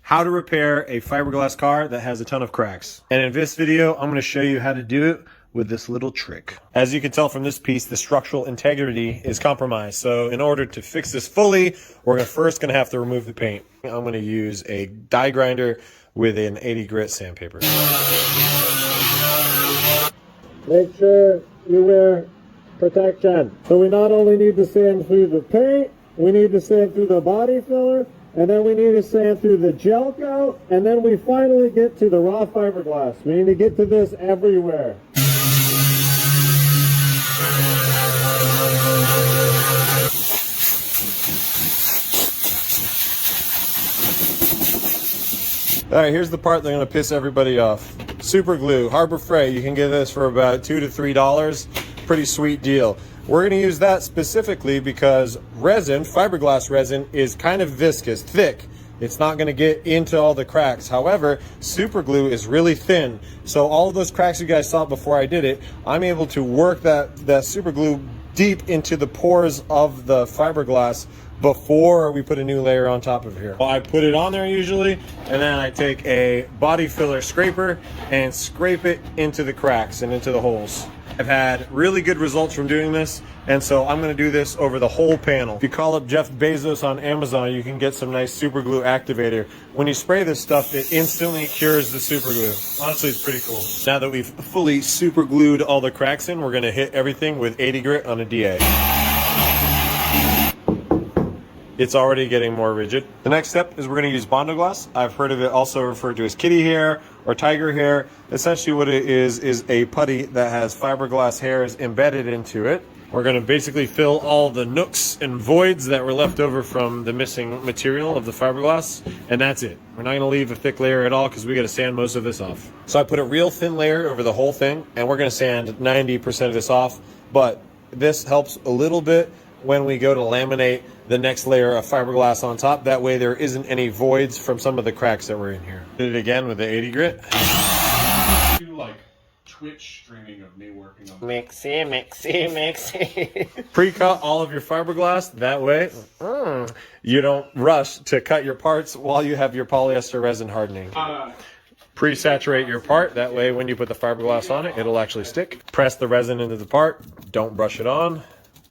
how to repair a fiberglass car that has a ton of cracks. And in this video, I'm going to show you how to do it with this little trick. As you can tell from this piece, the structural integrity is compromised. So in order to fix this fully, we're first going to have to remove the paint. I'm going to use a die grinder with an 80 grit sandpaper. Make sure you wear protection. So we not only need to sand through the paint, we need to sand through the body filler, and then we need to sand through the gel coat, and then we finally get to the raw fiberglass. We need to get to this everywhere. All right, here's the part that's gonna piss everybody off. Super glue, Harbor Freight. You can get this for about $2 to $3. Pretty sweet deal. We're gonna use that specifically because resin, fiberglass resin, is kind of viscous, thick. It's not gonna get into all the cracks. However, super glue is really thin. So all of those cracks you guys saw before I did it, I'm able to work that super glue deep into the pores of the fiberglass before we put a new layer on top of here. Well, I put it on there usually, and then I take a body filler scraper and scrape it into the cracks and into the holes. I've had really good results from doing this, and so I'm going to do this over the whole panel. If you call up Jeff Bezos on Amazon, you can get some nice super glue activator. When you spray this stuff, it instantly cures the super glue. Honestly, it's pretty cool. Now that we've fully super glued all the cracks in, we're going to hit everything with 80 grit on a DA. It's already getting more rigid. The next step is we're going to use Bondo glass. I've heard of it also referred to as kitty hair or tiger hair. Essentially what it is a putty that has fiberglass hairs embedded into it. We're going to basically fill all the nooks and voids that were left over from the missing material of the fiberglass, and that's it. We're not going to leave a thick layer at all because we got to sand most of this off. So I put a real thin layer over the whole thing, and we're going to sand 90% of this off, but this helps a little bit when we go to laminate the next layer of fiberglass on top. That way there isn't any voids from some of the cracks that were in here. Did it again with the 80 grit. Do like Twitch streaming of me working on Mixy. Pre-cut all of your fiberglass. That way you don't rush to cut your parts while you have your polyester resin hardening. Pre-saturate your part. That way when you put the fiberglass on it, it'll actually stick. Press the resin into the part. Don't brush it on.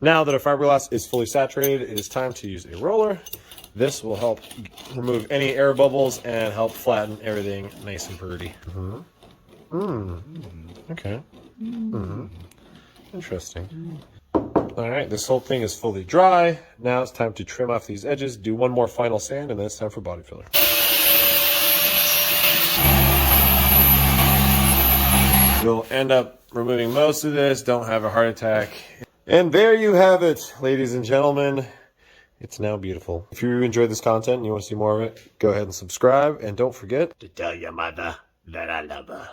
Now that our fiberglass is fully saturated, it is time to use a roller. This will help remove any air bubbles and help flatten everything nice and pretty. Okay. Interesting. All right, this whole thing is fully dry. Now it's time to trim off these edges, do one more final sand, and then it's time for body filler. We'll end up removing most of this. Don't have a heart attack. And there you have it, ladies and gentlemen. It's now beautiful. If you enjoyed this content and you want to see more of it, go ahead and subscribe. And don't forget to tell your mother that I love her.